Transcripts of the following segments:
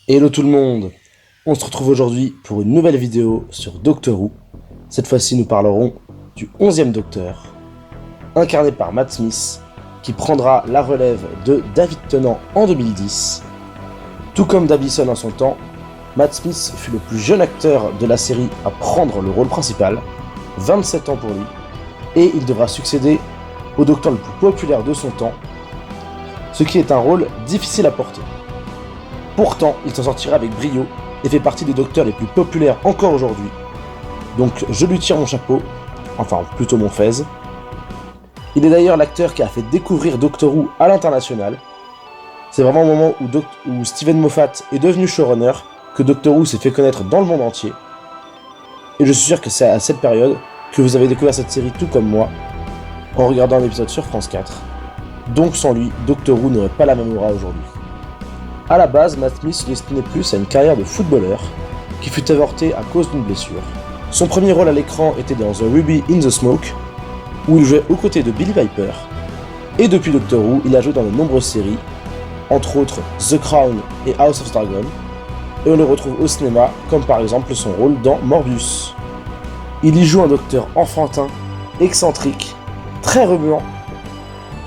Hello tout le monde, on se retrouve aujourd'hui pour une nouvelle vidéo sur Doctor Who. Cette fois-ci nous parlerons du 11e Docteur, incarné par Matt Smith, qui prendra la relève de David Tennant en 2010. Tout comme Davison en son temps, Matt Smith fut le plus jeune acteur de la série à prendre le rôle principal, 27 ans pour lui, et il devra succéder au Docteur le plus populaire de son temps, ce qui est un rôle difficile à porter. Pourtant, il s'en sortira avec brio et fait partie des docteurs les plus populaires encore aujourd'hui. Donc je lui tire mon chapeau, enfin plutôt mon fez. Il est d'ailleurs l'acteur qui a fait découvrir Doctor Who à l'international. C'est vraiment au moment où Steven Moffat est devenu showrunner que Doctor Who s'est fait connaître dans le monde entier. Et je suis sûr que c'est à cette période que vous avez découvert cette série tout comme moi, en regardant un épisode sur France 4. Donc sans lui, Doctor Who n'aurait pas la même aura aujourd'hui. A la base, Matt Smith se destinait plus à une carrière de footballeur, qui fut avortée à cause d'une blessure. Son premier rôle à l'écran était dans The Ruby in the Smoke, où il jouait aux côtés de Billy Piper, et depuis Doctor Who, il a joué dans de nombreuses séries, entre autres The Crown et House of Dragon, et on le retrouve au cinéma, comme par exemple son rôle dans Morbius. Il y joue un docteur enfantin, excentrique, très remuant,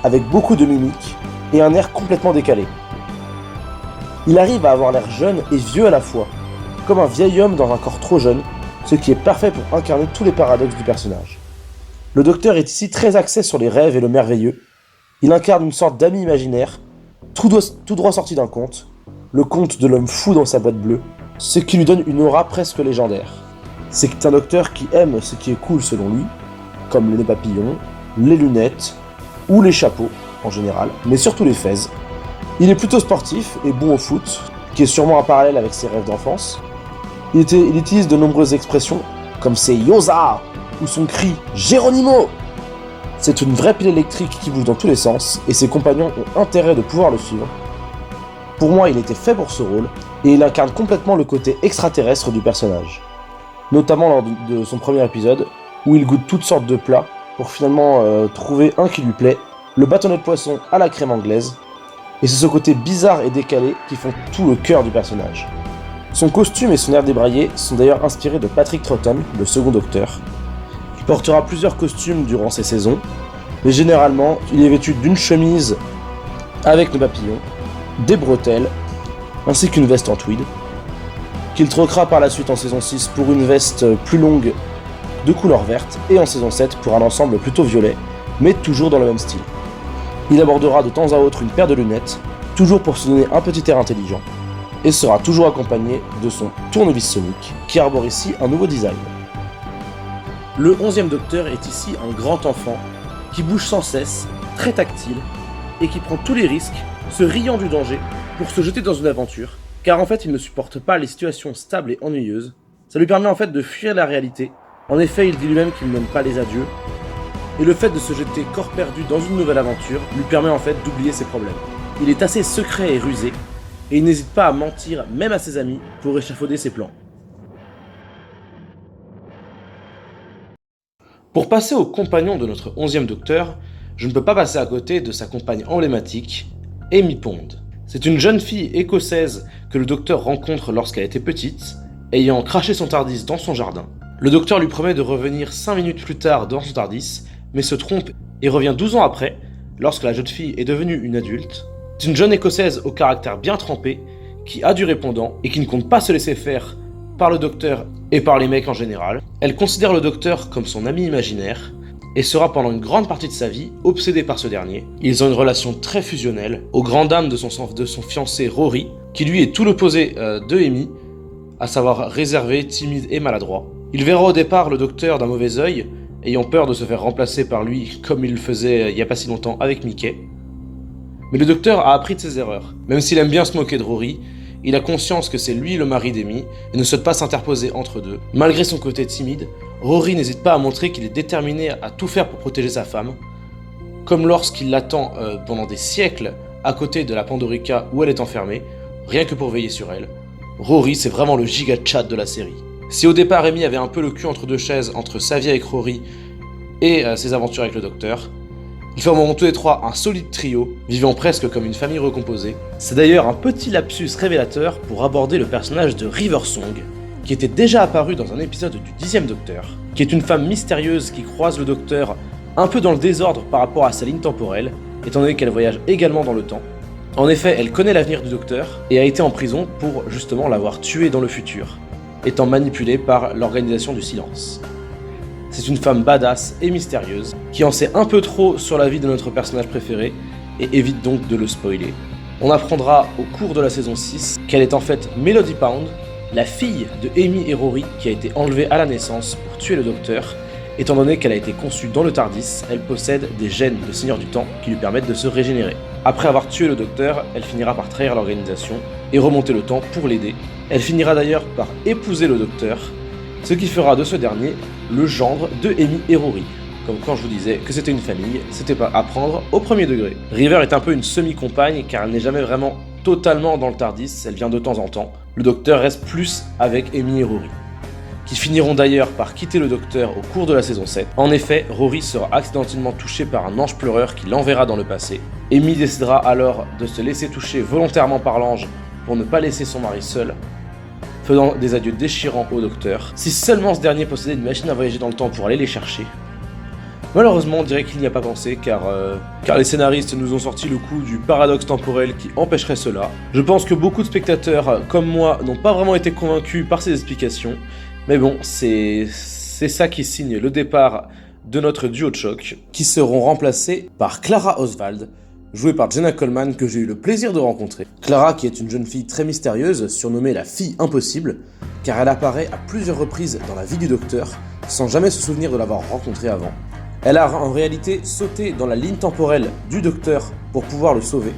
avec beaucoup de mimiques, et un air complètement décalé. Il arrive à avoir l'air jeune et vieux à la fois, comme un vieil homme dans un corps trop jeune, ce qui est parfait pour incarner tous les paradoxes du personnage. Le Docteur est ici très axé sur les rêves et le merveilleux. Il incarne une sorte d'ami imaginaire, tout droit sorti d'un conte, le conte de l'homme fou dans sa boîte bleue, ce qui lui donne une aura presque légendaire. C'est un Docteur qui aime ce qui est cool selon lui, comme le nez papillon, les lunettes, ou les chapeaux en général, mais surtout les fez. Il est plutôt sportif et bon au foot, qui est sûrement un parallèle avec ses rêves d'enfance. Il utilise de nombreuses expressions, comme ses Yosa ou son cri Geronimo. C'est une vraie pile électrique qui bouge dans tous les sens, et ses compagnons ont intérêt de pouvoir le suivre. Pour moi, il était fait pour ce rôle, et il incarne complètement le côté extraterrestre du personnage. Notamment lors de son premier épisode, où il goûte toutes sortes de plats, pour finalement trouver un qui lui plaît, le bâtonnet de poisson à la crème anglaise. Et c'est ce côté bizarre et décalé qui font tout le cœur du personnage. Son costume et son air débraillé sont d'ailleurs inspirés de Patrick Troughton, le second Docteur. Il portera plusieurs costumes durant ces saisons, mais généralement, il est vêtu d'une chemise avec le papillon, des bretelles, ainsi qu'une veste en tweed, qu'il troquera par la suite en saison 6 pour une veste plus longue de couleur verte, et en saison 7 pour un ensemble plutôt violet, mais toujours dans le même style. Il abordera de temps à autre une paire de lunettes, toujours pour se donner un petit air intelligent, et sera toujours accompagné de son tournevis sonique, qui arbore ici un nouveau design. Le 11e Docteur est ici un grand enfant, qui bouge sans cesse, très tactile, et qui prend tous les risques, se riant du danger, pour se jeter dans une aventure, car en fait il ne supporte pas les situations stables et ennuyeuses. Ça lui permet en fait de fuir la réalité. En effet, il dit lui-même qu'il n'aime pas les adieux, et le fait de se jeter corps perdu dans une nouvelle aventure lui permet en fait d'oublier ses problèmes. Il est assez secret et rusé, et il n'hésite pas à mentir même à ses amis pour échafauder ses plans. Pour passer aux compagnons de notre 11e Docteur, je ne peux pas passer à côté de sa compagne emblématique, Amy Pond. C'est une jeune fille écossaise que le Docteur rencontre lorsqu'elle était petite, ayant craché son TARDIS dans son jardin. Le Docteur lui promet de revenir 5 minutes plus tard dans son TARDIS, mais se trompe et revient 12 ans après, lorsque la jeune fille est devenue une adulte. C'est une jeune écossaise au caractère bien trempé, qui a du répondant et qui ne compte pas se laisser faire par le Docteur et par les mecs en général. Elle considère le Docteur comme son ami imaginaire, et sera pendant une grande partie de sa vie obsédée par ce dernier. Ils ont une relation très fusionnelle, aux grandes dames de son fiancé Rory, qui lui est tout l'opposé de Amy, à savoir réservé, timide et maladroit. Il verra au départ le Docteur d'un mauvais œil, ayant peur de se faire remplacer par lui comme il le faisait il n'y a pas si longtemps avec Mickey. Mais le Docteur a appris de ses erreurs. Même s'il aime bien se moquer de Rory, il a conscience que c'est lui le mari d'Amy et ne souhaite pas s'interposer entre deux. Malgré son côté timide, Rory n'hésite pas à montrer qu'il est déterminé à tout faire pour protéger sa femme, comme lorsqu'il l'attend pendant des siècles à côté de la Pandorica où elle est enfermée, rien que pour veiller sur elle. Rory, c'est vraiment le giga chat de la série. Si au départ Amy avait un peu le cul entre deux chaises entre sa vie avec Rory et ses aventures avec le Docteur, Ils formeront tous les trois un solide trio, vivant presque comme une famille recomposée. C'est d'ailleurs un petit lapsus révélateur pour aborder le personnage de River Song, qui était déjà apparu dans un épisode du 10e Docteur, qui est une femme mystérieuse qui croise le Docteur un peu dans le désordre par rapport à sa ligne temporelle, étant donné qu'elle voyage également dans le temps. En effet, elle connaît l'avenir du Docteur et a été en prison pour justement l'avoir tué dans le futur, étant manipulée par l'Organisation du Silence. C'est une femme badass et mystérieuse, qui en sait un peu trop sur la vie de notre personnage préféré, et évite donc de le spoiler. On apprendra au cours de la saison 6 qu'elle est en fait Melody Pound, la fille de Amy et Rory qui a été enlevée à la naissance pour tuer le Docteur. Étant donné qu'elle a été conçue dans le TARDIS, elle possède des gènes de Seigneur du Temps qui lui permettent de se régénérer. Après avoir tué le Docteur, elle finira par trahir l'organisation et remonter le temps pour l'aider. Elle finira d'ailleurs par épouser le Docteur, ce qui fera de ce dernier le gendre de Amy et Rory. Comme quand je vous disais que c'était une famille, c'était pas à prendre au premier degré. River est un peu une semi-compagne car elle n'est jamais vraiment totalement dans le TARDIS, elle vient de temps en temps. Le Docteur reste plus avec Amy et Rory, qui finiront d'ailleurs par quitter le Docteur au cours de la saison 7. En effet, Rory sera accidentellement touché par un ange pleureur qui l'enverra dans le passé. Amy décidera alors de se laisser toucher volontairement par l'ange pour ne pas laisser son mari seul, faisant des adieux déchirants au Docteur, si seulement ce dernier possédait une machine à voyager dans le temps pour aller les chercher. Malheureusement, on dirait qu'il n'y a pas pensé, car les scénaristes nous ont sorti le coup du paradoxe temporel qui empêcherait cela. Je pense que beaucoup de spectateurs, comme moi, n'ont pas vraiment été convaincus par ces explications, mais bon, c'est ça qui signe le départ de notre duo de choc, qui seront remplacés par Clara Oswald, jouée par Jenna Coleman, que j'ai eu le plaisir de rencontrer. Clara, qui est une jeune fille très mystérieuse, surnommée la fille impossible, car elle apparaît à plusieurs reprises dans la vie du Docteur, sans jamais se souvenir de l'avoir rencontré avant. Elle a en réalité sauté dans la ligne temporelle du Docteur pour pouvoir le sauver,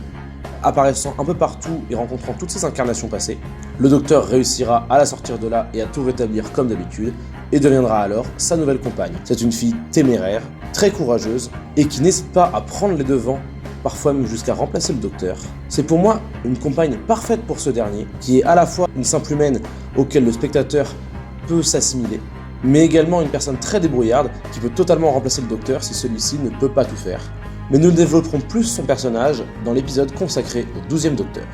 apparaissant un peu partout et rencontrant toutes ses incarnations passées. Le Docteur réussira à la sortir de là et à tout rétablir comme d'habitude, et deviendra alors sa nouvelle compagne. C'est une fille téméraire, très courageuse, et qui n'hésite pas à prendre les devants, parfois même jusqu'à remplacer le Docteur. C'est pour moi une compagne parfaite pour ce dernier, qui est à la fois une simple humaine auquel le spectateur peut s'assimiler, mais également une personne très débrouillarde qui peut totalement remplacer le Docteur si celui-ci ne peut pas tout faire. Mais nous développerons plus son personnage dans l'épisode consacré au 12e Docteur.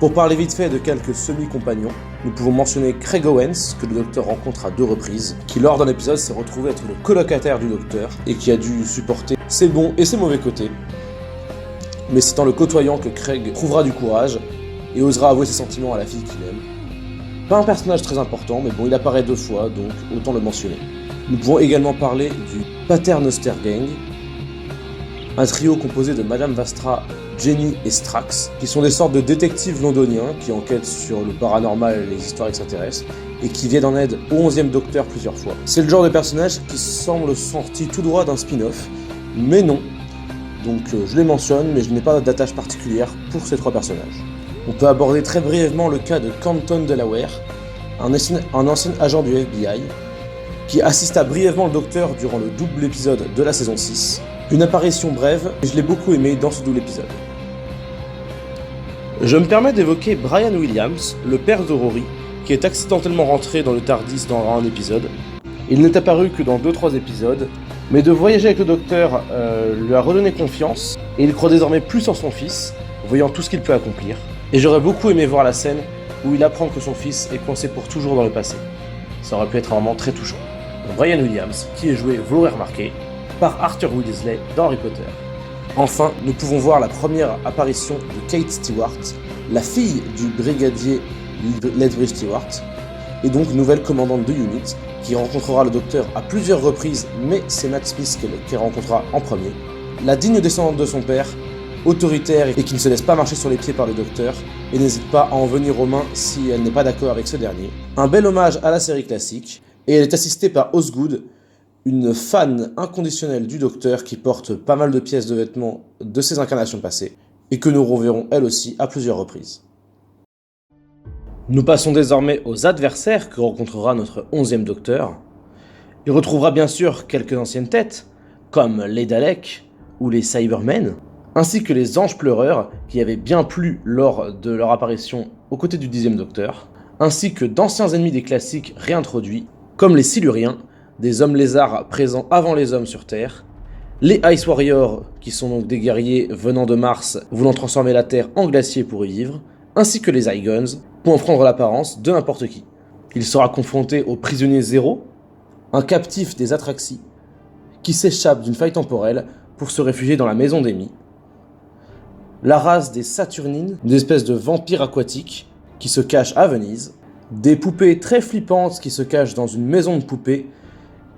Pour parler vite fait de quelques semi-compagnons, nous pouvons mentionner Craig Owens, que le Docteur rencontre à 2 reprises, qui lors d'un épisode s'est retrouvé être le colocataire du Docteur, et qui a dû supporter ses bons et ses mauvais côtés. Mais c'est en le côtoyant que Craig trouvera du courage, et osera avouer ses sentiments à la fille qu'il aime. Pas un personnage très important, mais bon, il apparaît 2 fois, donc autant le mentionner. Nous pouvons également parler du Paternoster Gang, un trio composé de Madame Vastra, Jenny et Strax, qui sont des sortes de détectives londoniens qui enquêtent sur le paranormal et les histoires extraterrestres, et qui viennent en aide au 11e Docteur plusieurs fois. C'est le genre de personnage qui semble sorti tout droit d'un spin-off, mais non. Donc je les mentionne, mais je n'ai pas d'attache particulière pour ces 3 personnages. On peut aborder très brièvement le cas de Canton Delaware, un ancien agent du FBI, qui assista brièvement le Docteur durant le double épisode de la saison 6. Une apparition brève, mais je l'ai beaucoup aimé dans ce double épisode. Je me permets d'évoquer Brian Williams, le père de Rory, qui est accidentellement rentré dans le TARDIS dans un épisode. Il n'est apparu que dans 2-3 épisodes, mais de voyager avec le Docteur lui a redonné confiance, et il croit désormais plus en son fils, voyant tout ce qu'il peut accomplir. Et j'aurais beaucoup aimé voir la scène où il apprend que son fils est coincé pour toujours dans le passé. Ça aurait pu être un moment très touchant. Brian Williams, qui est joué, vous l'aurez remarqué, par Arthur Weasley dans Harry Potter. Enfin, nous pouvons voir la première apparition de Kate Stewart, la fille du brigadier Ledbury Stewart, et donc nouvelle commandante de unit, qui rencontrera le Docteur à plusieurs reprises, mais c'est Matt Smith qu'elle rencontrera en premier. La digne descendante de son père, autoritaire et qui ne se laisse pas marcher sur les pieds par le Docteur, et n'hésite pas à en venir aux mains si elle n'est pas d'accord avec ce dernier. Un bel hommage à la série classique, et elle est assistée par Osgood, une fan inconditionnelle du Docteur qui porte pas mal de pièces de vêtements de ses incarnations passées, et que nous reverrons elle aussi à plusieurs reprises. Nous passons désormais aux adversaires que rencontrera notre 11e Docteur. Il retrouvera bien sûr quelques anciennes têtes, comme les Daleks ou les Cybermen, ainsi que les Anges Pleureurs qui avaient bien plu lors de leur apparition aux côtés du 10e Docteur, ainsi que d'anciens ennemis des classiques réintroduits, comme les Siluriens, des hommes lézards présents avant les hommes sur Terre, Les Ice Warriors, qui sont donc des guerriers venant de Mars, voulant transformer la Terre en glacier pour y vivre, ainsi que les Zygons, pour en prendre l'apparence de n'importe qui. Il sera confronté au prisonnier Zéro, un captif des Atraxis, qui s'échappe d'une faille temporelle pour se réfugier dans la maison d'Amy. La race des Saturnines, une espèce de vampire aquatique qui se cache à Venise. Des poupées très flippantes qui se cachent dans une maison de poupées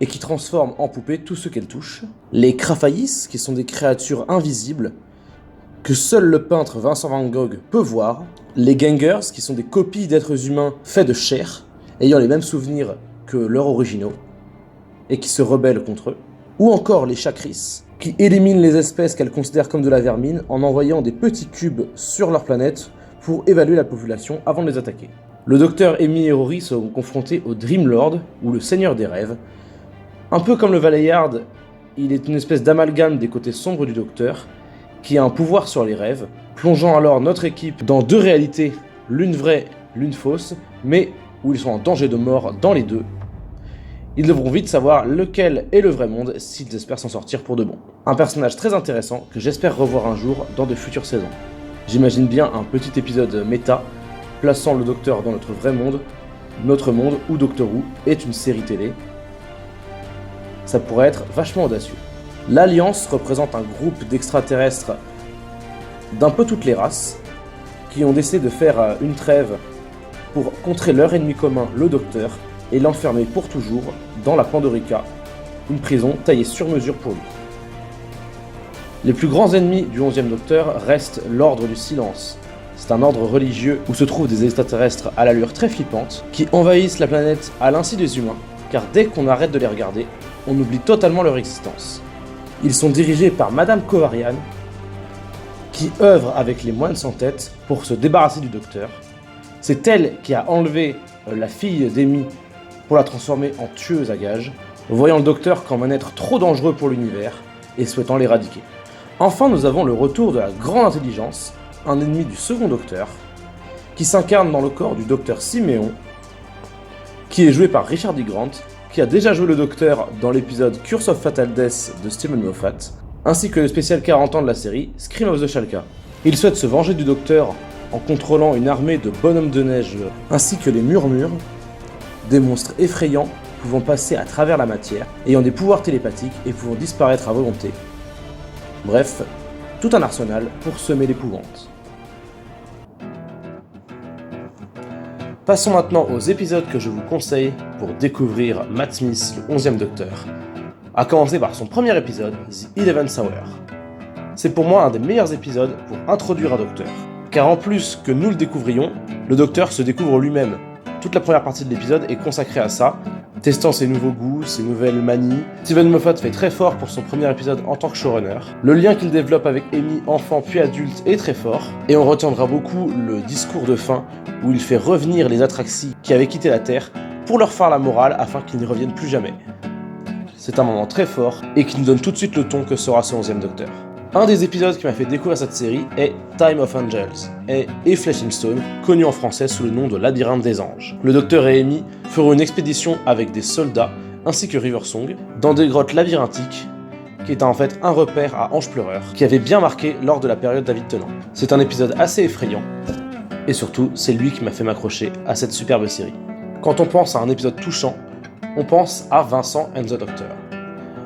et qui transforment en poupées tout ce qu'elles touchent. Les Craphaïs, qui sont des créatures invisibles que seul le peintre Vincent Van Gogh peut voir. Les Gangers, qui sont des copies d'êtres humains faits de chair, ayant les mêmes souvenirs que leurs originaux, et qui se rebellent contre eux. Ou encore les Chakris, qui éliminent les espèces qu'elles considèrent comme de la vermine en envoyant des petits cubes sur leur planète pour évaluer la population avant de les attaquer. Le docteur Amy et Rory sont confrontés au Dream Lord, ou le Seigneur des Rêves. Un peu comme le Valeyard, il est une espèce d'amalgame des côtés sombres du docteur, qui a un pouvoir sur les rêves, plongeant alors notre équipe dans deux réalités, l'une vraie, l'une fausse, mais où ils sont en danger de mort dans les deux. Ils devront vite savoir lequel est le vrai monde s'ils espèrent s'en sortir pour de bon. Un personnage très intéressant que j'espère revoir un jour dans de futures saisons. J'imagine bien un petit épisode méta, plaçant le docteur dans notre vrai monde, notre monde où Doctor Who est une série télé. Ça pourrait être vachement audacieux. L'Alliance représente un groupe d'extraterrestres d'un peu toutes les races qui ont décidé de faire une trêve pour contrer leur ennemi commun, le Docteur, et l'enfermer pour toujours dans la Pandorica, une prison taillée sur mesure pour lui. Les plus grands ennemis du 11e Docteur restent l'Ordre du Silence. C'est un ordre religieux où se trouvent des extraterrestres à l'allure très flippante qui envahissent la planète à l'insu des humains, car dès qu'on arrête de les regarder, on oublie totalement leur existence. Ils sont dirigés par Madame Kovarian, qui œuvre avec les moines sans tête pour se débarrasser du Docteur. C'est elle qui a enlevé la fille d'Amy pour la transformer en tueuse à gages, voyant le Docteur comme un être trop dangereux pour l'univers et souhaitant l'éradiquer. Enfin, nous avons le retour de la grande intelligence, un ennemi du second Docteur, qui s'incarne dans le corps du Docteur Siméon, qui est joué par Richard D. Grant, qui a déjà joué le Docteur dans l'épisode Curse of Fatal Death de Steven Moffat, ainsi que le spécial 40 ans de la série Scream of the Shalka. Il souhaite se venger du Docteur en contrôlant une armée de bonhommes de neige, ainsi que les murmures, des monstres effrayants pouvant passer à travers la matière, ayant des pouvoirs télépathiques et pouvant disparaître à volonté. Bref, tout un arsenal pour semer l'épouvante. Passons maintenant aux épisodes que je vous conseille pour découvrir Matt Smith, le 11e Docteur. À commencer par son premier épisode, The 11th Hour. C'est pour moi un des meilleurs épisodes pour introduire un Docteur. Car en plus que nous le découvrions, le Docteur se découvre lui-même. Toute la première partie de l'épisode est consacrée à ça, testant ses nouveaux goûts, ses nouvelles manies. Steven Moffat fait très fort pour son premier épisode en tant que showrunner. Le lien qu'il développe avec Amy, enfant puis adulte, est très fort. Et on retiendra beaucoup le discours de fin où il fait revenir les Atraxis qui avaient quitté la Terre pour leur faire la morale afin qu'ils ne reviennent plus jamais. C'est un moment très fort et qui nous donne tout de suite le ton que sera ce 11e Docteur. Un des épisodes qui m'a fait découvrir cette série est Time of Angels et Flesh and Stone, connu en français sous le nom de Labyrinthe des Anges. Le Docteur et Amy feront une expédition avec des soldats ainsi que River Song dans des grottes labyrinthiques qui est en fait un repère à Ange Pleureur qui avait bien marqué lors de la période David Tennant. C'est un épisode assez effrayant et surtout c'est lui qui m'a fait m'accrocher à cette superbe série. Quand on pense à un épisode touchant, on pense à Vincent and the Doctor,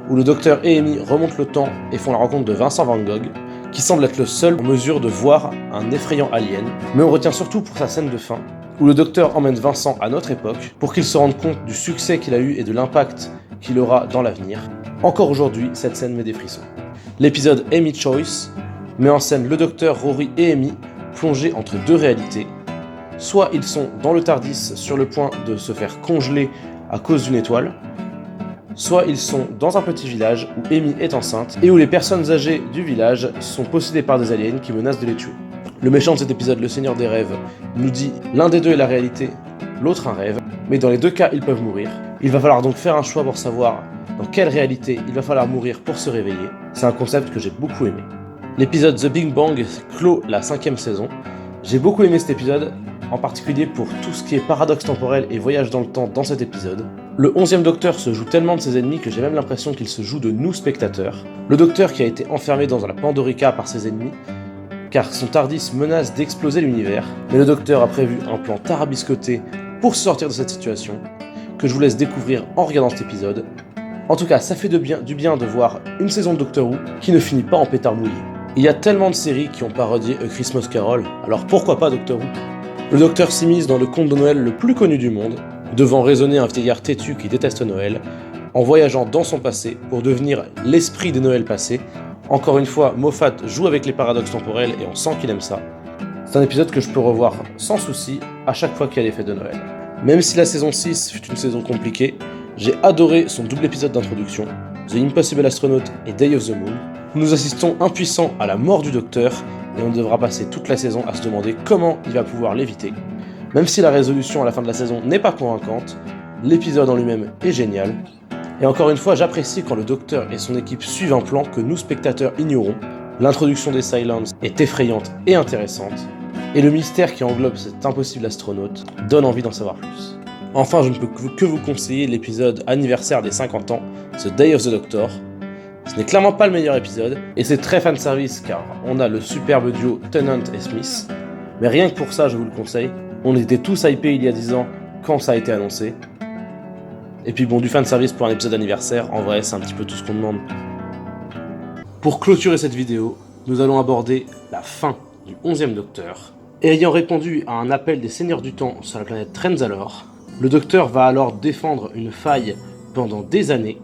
où le Docteur et Amy remontent le temps et font la rencontre de Vincent Van Gogh, qui semble être le seul en mesure de voir un effrayant alien, mais on retient surtout pour sa scène de fin, où le Docteur emmène Vincent à notre époque pour qu'il se rende compte du succès qu'il a eu et de l'impact qu'il aura dans l'avenir. Encore aujourd'hui, cette scène met des frissons. L'épisode Amy Choice met en scène le Docteur, Rory et Amy plongés entre deux réalités. Soit ils sont dans le TARDIS sur le point de se faire congeler à cause d'une étoile, soit ils sont dans un petit village où Amy est enceinte et où les personnes âgées du village sont possédées par des aliens qui menacent de les tuer. Le méchant de cet épisode, le Seigneur des Rêves, nous dit l'un des deux est la réalité, l'autre un rêve, mais dans les deux cas ils peuvent mourir. Il va falloir donc faire un choix pour savoir dans quelle réalité il va falloir mourir pour se réveiller. C'est un concept que j'ai beaucoup aimé. L'épisode The Big Bang clôt la 5e saison. J'ai beaucoup aimé cet épisode, en particulier pour tout ce qui est paradoxe temporel et voyage dans le temps dans cet épisode. Le 11e Docteur se joue tellement de ses ennemis que j'ai même l'impression qu'il se joue de nous spectateurs. Le Docteur qui a été enfermé dans la Pandorica par ses ennemis, car son TARDIS menace d'exploser l'univers, mais le Docteur a prévu un plan tarabiscoté pour sortir de cette situation, que je vous laisse découvrir en regardant cet épisode. En tout cas, ça fait du bien de voir une saison de Doctor Who qui ne finit pas en pétard mouillé. Il y a tellement de séries qui ont parodié A Christmas Carol, alors pourquoi pas Doctor Who? Le Docteur s'immisce dans le conte de Noël le plus connu du monde, devant raisonner un vieillard têtu qui déteste Noël, en voyageant dans son passé pour devenir l'esprit des Noëls passés. Encore une fois, Moffat joue avec les paradoxes temporels et on sent qu'il aime ça. C'est un épisode que je peux revoir sans souci à chaque fois qu'il y a les fêtes de Noël. Même si la saison 6 fut une saison compliquée, j'ai adoré son double épisode d'introduction, The Impossible Astronaut et Day of the Moon. Nous assistons impuissants à la mort du Docteur et on devra passer toute la saison à se demander comment il va pouvoir l'éviter. Même si la résolution à la fin de la saison n'est pas convaincante, l'épisode en lui-même est génial. Et encore une fois, j'apprécie quand le Docteur et son équipe suivent un plan que nous spectateurs ignorons. L'introduction des Cylons est effrayante et intéressante, et le mystère qui englobe cet impossible astronaute donne envie d'en savoir plus. Enfin, je ne peux que vous conseiller l'épisode anniversaire des 50 ans, The Day of the Doctor. Ce n'est clairement pas le meilleur épisode, et c'est très fanservice car on a le superbe duo Tennant et Smith, mais rien que pour ça, je vous le conseille. On était tous hypés il y a 10 ans quand ça a été annoncé. Et puis bon, du fanservice pour un épisode anniversaire, en vrai, c'est un petit peu tout ce qu'on demande. Pour clôturer cette vidéo, nous allons aborder la fin du 11e Docteur. Et ayant répondu à un appel des Seigneurs du Temps sur la planète Trenzalore, le Docteur va alors défendre une faille pendant des années,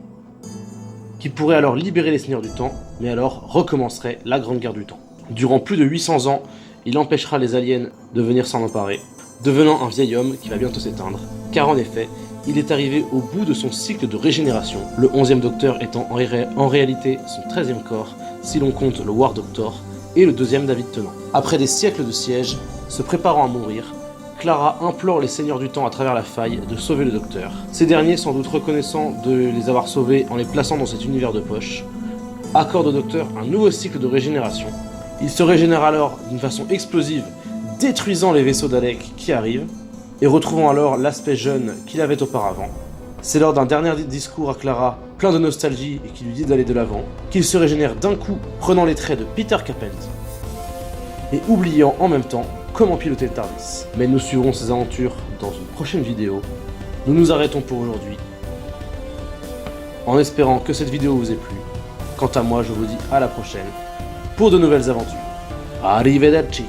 qui pourrait alors libérer les Seigneurs du Temps, mais alors recommencerait la Grande Guerre du Temps. Durant plus de 800 ans, il empêchera les aliens de venir s'en emparer, devenant un vieil homme qui va bientôt s'éteindre, car en effet, il est arrivé au bout de son cycle de régénération, le 11e Docteur étant en réalité son 13e corps, si l'on compte le War Doctor, et le 2e David Tennant. Après des siècles de siège, se préparant à mourir, Clara implore les Seigneurs du Temps à travers la faille de sauver le Docteur. Ces derniers, sans doute reconnaissants de les avoir sauvés en les plaçant dans cet univers de poche, accordent au Docteur un nouveau cycle de régénération. Il se régénère alors d'une façon explosive, détruisant les vaisseaux Daleks qui arrivent, et retrouvant alors l'aspect jeune qu'il avait auparavant. C'est lors d'un dernier discours à Clara, plein de nostalgie et qui lui dit d'aller de l'avant, qu'il se régénère d'un coup, prenant les traits de Peter Capaldi, et oubliant en même temps comment piloter le TARDIS. Mais nous suivrons ses aventures dans une prochaine vidéo. Nous nous arrêtons pour aujourd'hui, en espérant que cette vidéo vous ait plu. Quant à moi, je vous dis à la prochaine, pour de nouvelles aventures. Arrivederci!